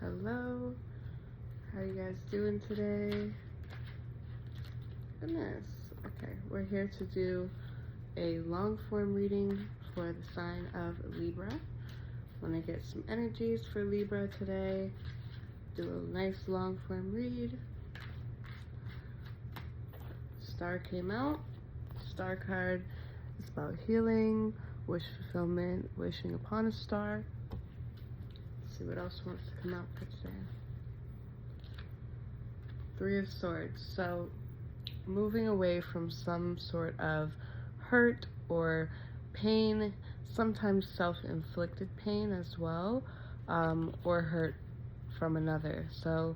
Hello, how you guys doing today? Goodness. Okay, we're here to do a long form reading for the sign of Libra. I want to get some energies for Libra today. Do a nice long form read. Star came out. Star card is about healing, wish fulfillment, wishing upon a star. Let's see what else wants to come out for today. Three of Swords. So moving away from some sort of hurt or pain, sometimes self-inflicted pain as well, or hurt from another. So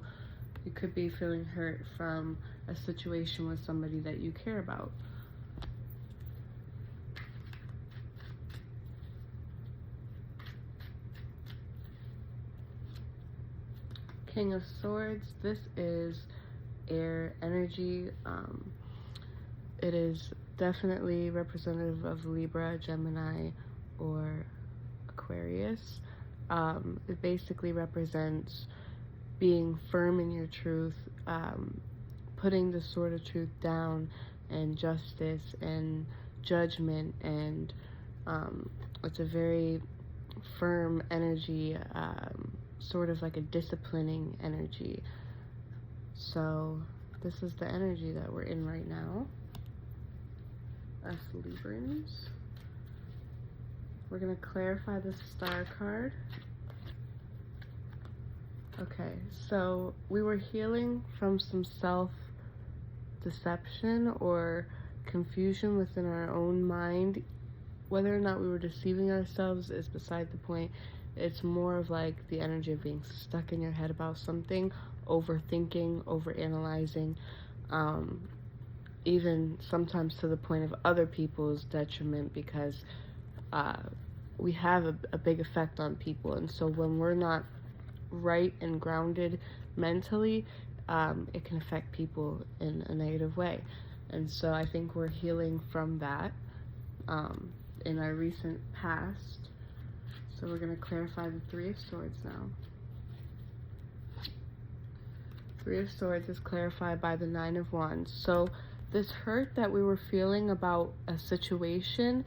you could be feeling hurt from a situation with somebody that you care about. King of Swords, this is air energy. It is definitely representative of Libra, Gemini, or Aquarius. It basically represents being firm in your truth, putting the sword of truth down, and justice and judgment, and it's a very firm energy, sort of like a disciplining energy. So this is the energy that we're in right now, us Librans. We're going to clarify the star card. Okay, so we were healing from some self-deception or confusion within our own mind. Whether or not we were deceiving ourselves is beside the point. It's more of like the energy of being stuck in your head about something, overthinking, overanalyzing, even sometimes to the point of other people's detriment, because we have a big effect on people. And so when we're not right and grounded mentally, it can affect people in a negative way. And so I think we're healing from that in our recent past. So we're going to clarify the Three of Swords now. Three of Swords is clarified by the Nine of Wands. So this hurt that we were feeling about a situation,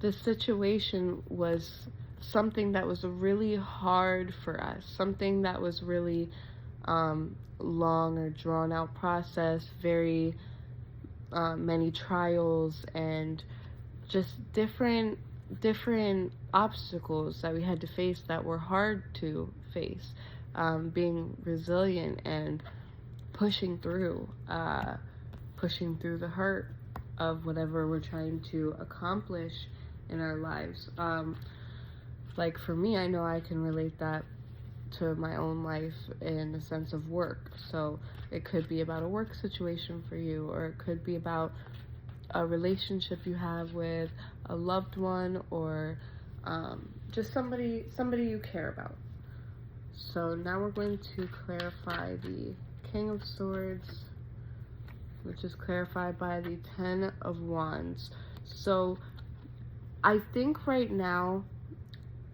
this situation was something that was really hard for us, something that was really long or drawn out process, very many trials and just different obstacles that we had to face that were hard to face, being resilient and pushing through the hurt of whatever we're trying to accomplish in our lives. Like for me, I know I can relate that to my own life in the sense of work. So it could be about a work situation for you, or it could be about a relationship you have with a loved one, or just somebody you care about. So now we're going to clarify the King of Swords, which is clarified by the Ten of Wands. So I think right now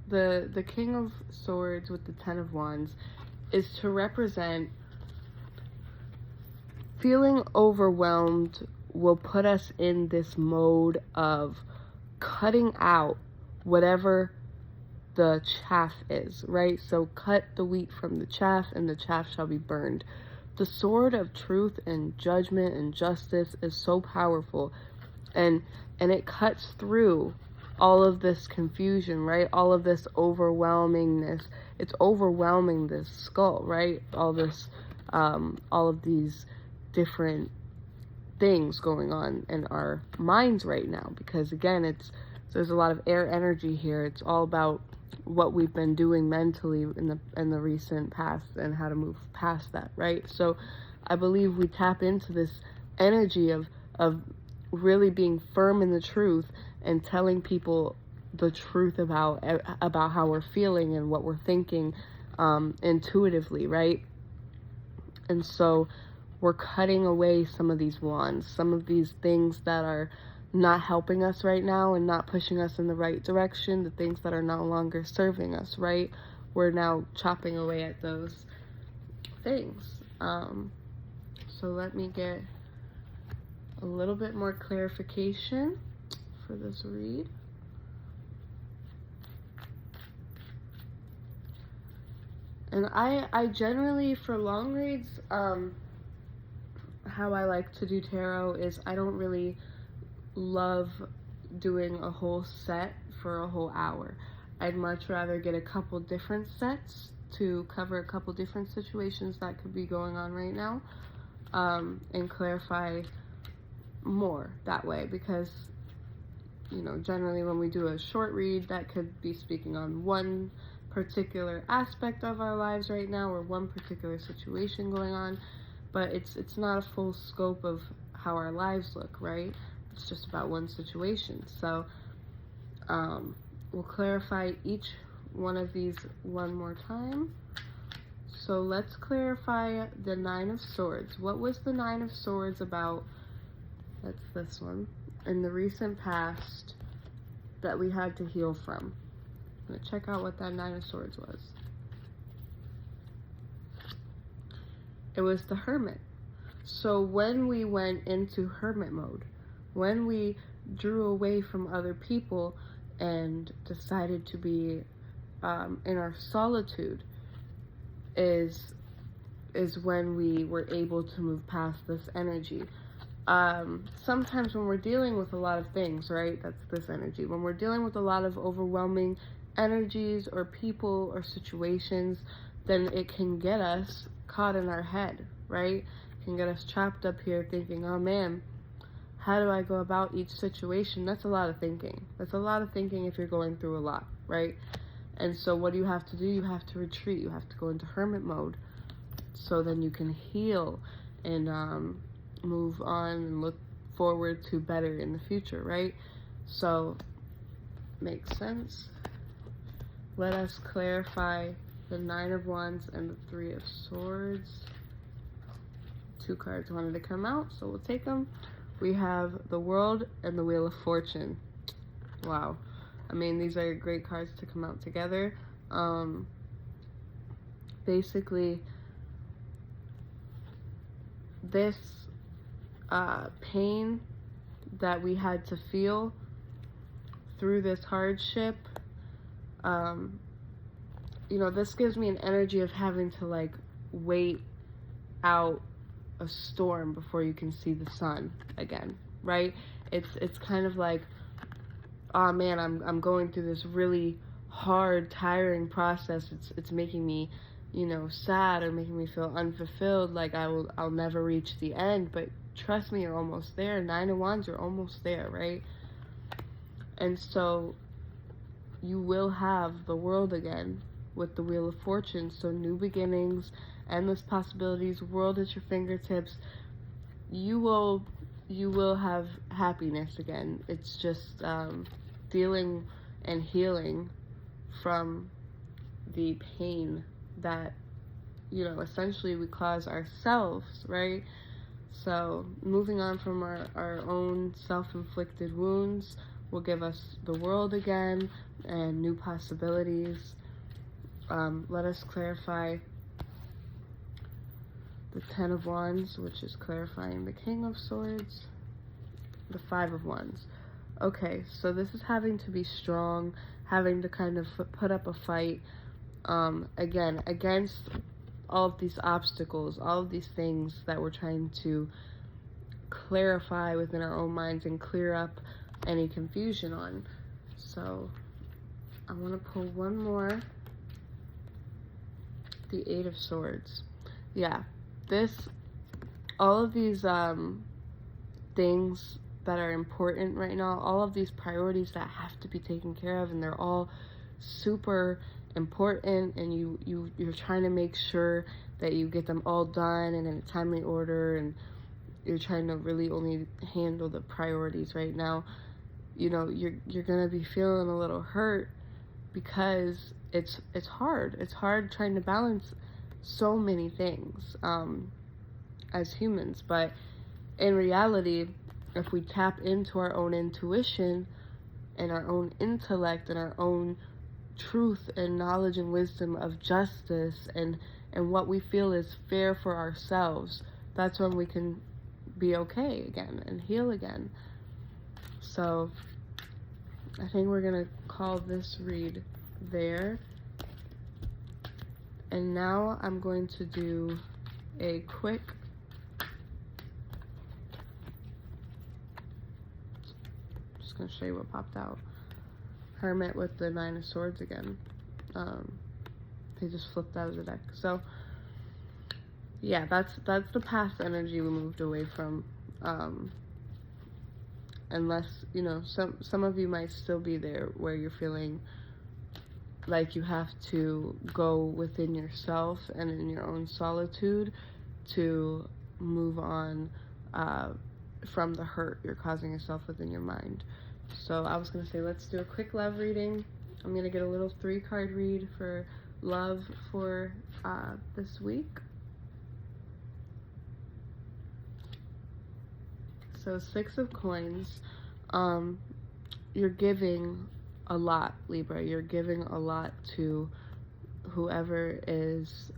the King of Swords with the Ten of Wands is to represent feeling overwhelmed will put us in this mode of cutting out whatever the chaff is, right? So cut the wheat from the chaff, and the chaff shall be burned. The sword of truth and judgment and justice is so powerful, and it cuts through all of this confusion, right? All of this overwhelmingness. It's overwhelming this skull, right? All of these different things going on in our minds right now, because again, there's a lot of air energy here. It's all about what we've been doing mentally in the recent past and how to move past that, right? So I believe we tap into this energy of really being firm in the truth and telling people the truth about how we're feeling and what we're thinking intuitively, right? And so we're cutting away some of these wands, some of these things that are not helping us right now and not pushing us in the right direction, the things that are no longer serving us, right? we're now chopping away at those things. So let me get a little bit more clarification for this read. And I generally, for long reads, how I like to do tarot is I don't really love doing a whole set for a whole hour. I'd much rather get a couple different sets to cover a couple different situations that could be going on right now, and clarify more that way, because, you know, generally when we do a short read, that could be speaking on one particular aspect of our lives right now, or one particular situation going on, but it's not a full scope of how our lives look, right? It's just about one situation. So we'll clarify each one of these one more time. So let's clarify the Nine of Swords. What was the Nine of Swords about? That's this one. In the recent past that we had to heal from. I'm going to check out what that Nine of Swords was. It was the Hermit. So when we went into hermit mode, when we drew away from other people and decided to be in our solitude, is when we were able to move past this energy. Sometimes when we're dealing with a lot of things, right, that's this energy, when we're dealing with a lot of overwhelming energies or people or situations, then it can get us caught in our head, right? It can get us trapped up here thinking, oh man, how do I go about each situation? That's a lot of thinking. That's a lot of thinking if you're going through a lot, right? And so what do you have to do? You have to retreat. You have to go into hermit mode, so then you can heal and move on and look forward to better in the future, right? So, makes sense. Let us clarify the Nine of Wands and the Three of Swords. Two cards wanted to come out, so we'll take them. We have the World and the Wheel of Fortune. Wow. I mean, these are great cards to come out together. Basically, this pain that we had to feel through this hardship, you know, this gives me an energy of having to like wait out a storm before you can see the sun again, right? It's kind of like, oh man, I'm going through this really hard, tiring process. It's making me, you know, sad, or making me feel unfulfilled, like I'll never reach the end. But trust me, you're almost there. Nine of Wands, you're almost there, right? And so you will have the world again with the Wheel of Fortune. So new beginnings, endless possibilities, world at your fingertips. You will have happiness again. It's just dealing and healing from the pain that, you know, essentially we cause ourselves, right? So moving on from our own self-inflicted wounds will give us the world again and new possibilities. Let us clarify the Ten of Wands, which is clarifying the King of Swords, the Five of Wands. Okay, so this is having to be strong, having to kind of put up a fight, again, against all of these obstacles, all of these things that we're trying to clarify within our own minds and clear up any confusion on. So I want to pull one more. The Eight of Swords. Yeah, all of these things that are important right now, all of these priorities that have to be taken care of, and they're all super important, and you're trying to make sure that you get them all done and in a timely order, and you're trying to really only handle the priorities right now. You know, you're gonna be feeling a little hurt because it's hard. It's hard trying to balance so many things as humans, but in reality, if we tap into our own intuition and our own intellect and our own truth and knowledge and wisdom of justice and what we feel is fair for ourselves, that's when we can be okay again and heal again. So I think we're gonna call this read there. And now I'm going to do a quick just gonna show you what popped out. Hermit with the 9 of Swords again. They just flipped out of the deck. So yeah, that's the past energy we moved away from. Unless, you know, some of you might still be there where you're feeling like you have to go within yourself and in your own solitude to move on from the hurt you're causing yourself within your mind. So I was going to say, let's do a quick love reading. I'm going to get a little 3-card read for love for this week. So 6 of Coins. You're giving a lot, Libra. You're giving a lot to whoever is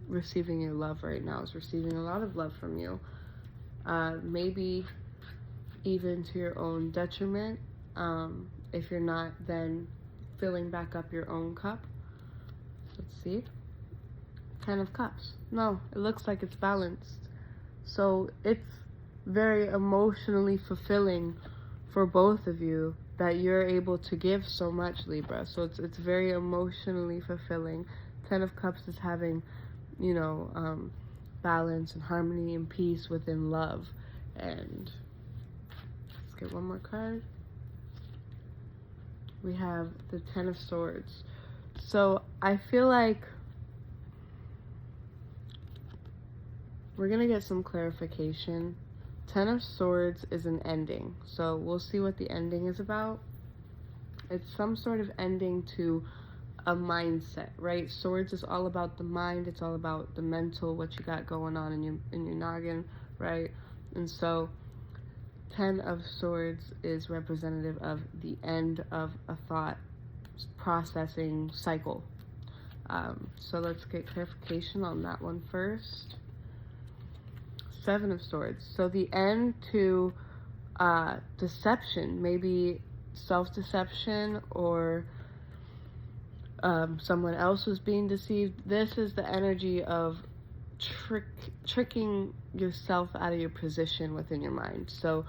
receiving your love right now, is receiving a lot of love from you. Maybe even to your own detriment. If you're not then filling back up your own cup. Let's see. 10 of Cups. No, it looks like it's balanced. So it's very emotionally fulfilling for both of you that you're able to give so much, Libra. So it's very emotionally fulfilling. 10 of Cups is having, you know, balance and harmony and peace within love. And let's get one more card. We have the 10 of Swords. So I feel like we're gonna get some clarification. 10 of Swords is an ending, so we'll see what the ending is about. It's some sort of ending to a mindset, right? Swords is all about the mind. It's all about the mental, what you got going on in your noggin, right? And so 10 of Swords is representative of the end of a thought processing cycle. So let's get clarification on that one first. 7 of Swords. So the end to deception, maybe self-deception or someone else was being deceived. This is the energy of tricking yourself out of your position within your mind. So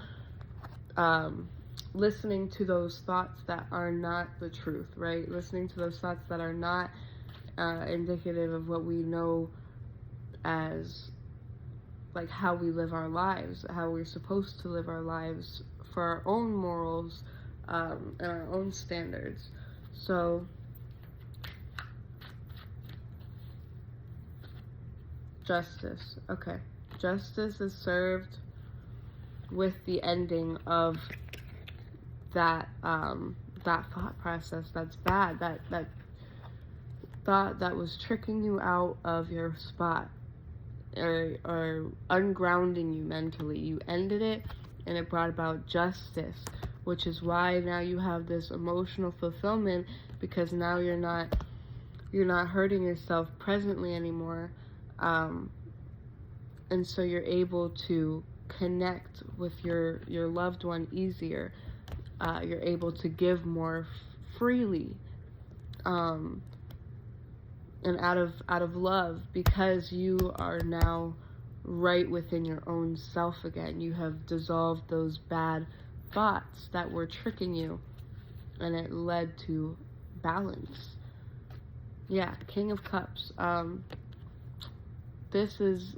listening to those thoughts that are not the truth, right? Listening to those thoughts that are not indicative of what we know as like how we live our lives, how we're supposed to live our lives for our own morals and our own standards. So justice. Okay. Justice is served with the ending of that that thought process that's bad, that thought that was tricking you out of your spot or ungrounding you mentally. You ended it and it brought about justice, which is why now you have this emotional fulfillment, because now you're not hurting yourself presently anymore, and so you're able to connect with your loved one easier. You're able to give more freely, and out of love, because you are now right within your own self again. You have dissolved those bad thoughts that were tricking you, and it led to balance. Yeah, King of Cups. This is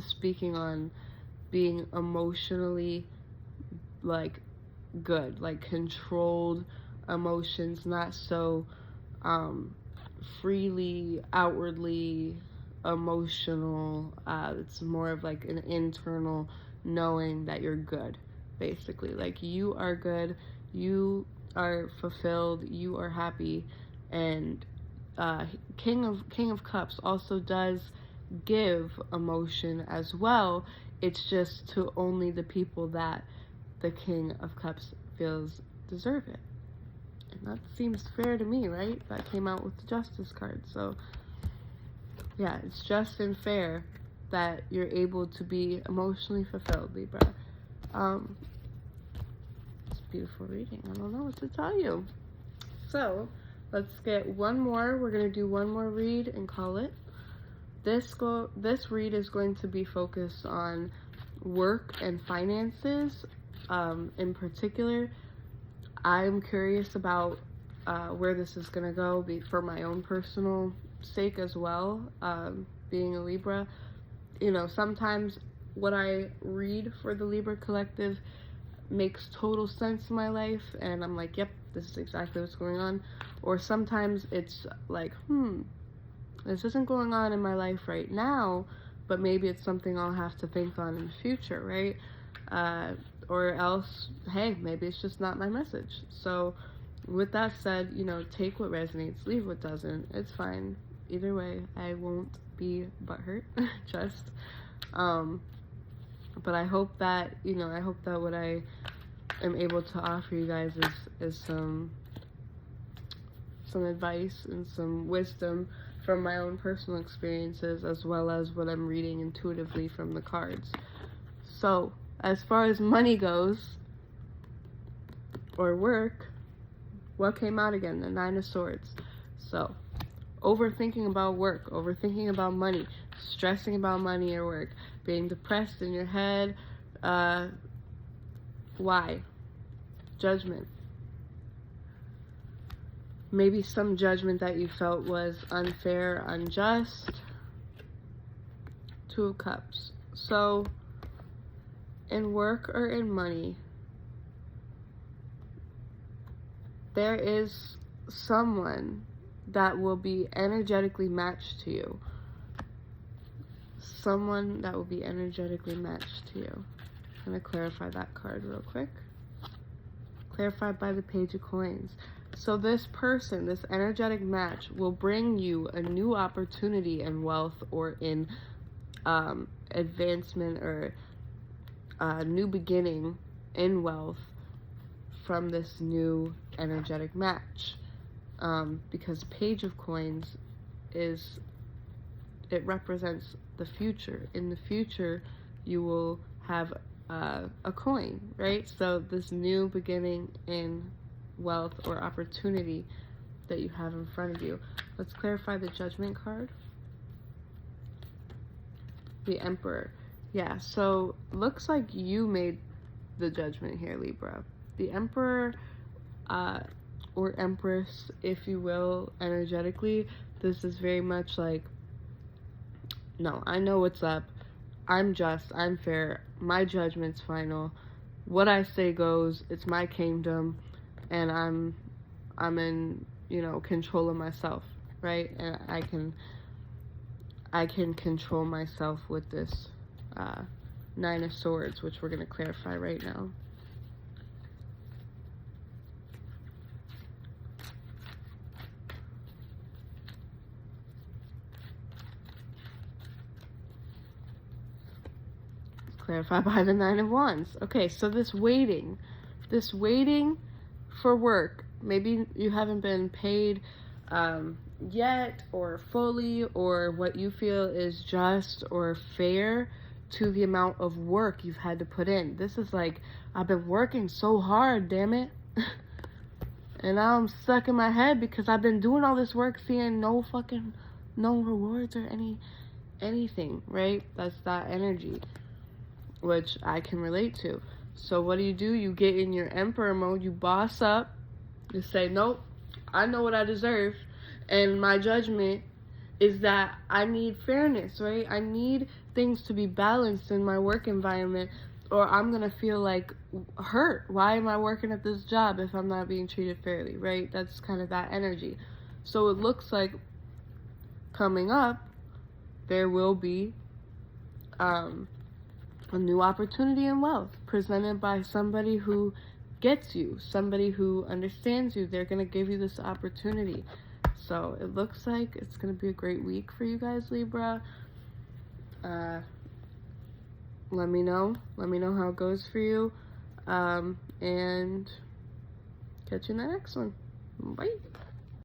speaking on being emotionally like good, like controlled emotions, not so freely outwardly emotional. It's more of like an internal knowing that you're good, basically. Like you are good, you are fulfilled, you are happy. And King of Cups also does give emotion as well. It's just to only the people that the King of Cups feels deserve it. that seems fair to me, right? That came out with the Justice card. So yeah, it's just and fair that you're able to be emotionally fulfilled, Libra. It's a beautiful reading. I don't know what to tell you. So let's get one more. We're going to do one more read and call it. This read is going to be focused on work and finances. In particular, I'm curious about where this is going to go for my own personal sake as well. Being a Libra, you know, sometimes what I read for the Libra collective makes total sense in my life, and I'm like, yep, this is exactly what's going on. Or sometimes it's like, this isn't going on in my life right now, but maybe it's something I'll have to think on in the future, right? Or else, hey, maybe it's just not my message. So with that said, you know, take what resonates, leave what doesn't. It's fine. Either way, I won't be butthurt, just. But I hope that, you know, I hope that what I am able to offer you guys is some advice and some wisdom from my own personal experiences, as well as what I'm reading intuitively from the cards. So as far as money goes, or work, what came out again? The Nine of Swords. So overthinking about work, overthinking about money, stressing about money or work, being depressed in your head. Why? Judgment. Maybe some judgment that you felt was unfair, unjust. Two of Cups. So in work or in money, there is someone that will be energetically matched to you. Someone that will be energetically matched to you. I'm going to clarify that card real quick. Clarified by the Page of Coins. So this person, this energetic match, will bring you a new opportunity in wealth or in advancement or a new beginning in wealth from this new energetic match. Because Page of Coins it represents the future. In the future, you will have a coin, right? So this new beginning in wealth or opportunity that you have in front of you. Let's clarify the Judgment card. The Emperor. Yeah, so looks like you made the judgment here, Libra. The Emperor or Empress, if you will, energetically, this is very much like, no, I know what's up. I'm just, I'm fair. My judgment's final. What I say goes. It's my kingdom, and I'm in, you know, control of myself, right? And I can control myself with this Nine of Swords, which we're going to clarify right now. Clarified by the Nine of Wands. Okay, so this waiting for work, maybe you haven't been paid yet or fully, or what you feel is just or fair to the amount of work you've had to put in. This is like, I've been working so hard, damn it. And now I'm stuck in my head because I've been doing all this work, seeing no rewards or anything, right? That's that energy, which I can relate to. So what do? You get in your Emperor mode, you boss up, you say, nope, I know what I deserve, and my judgment is that I need fairness, right? I need things to be balanced in my work environment, or I'm gonna feel like hurt. Why am I working at this job if I'm not being treated fairly, right? That's kind of that energy. So it looks like coming up, there will be a new opportunity in wealth presented by somebody who gets you, somebody who understands you. They're going to give you this opportunity. So it looks like it's going to be a great week for you guys, Libra. Let me know how it goes for you, and catch you in the next one. Bye.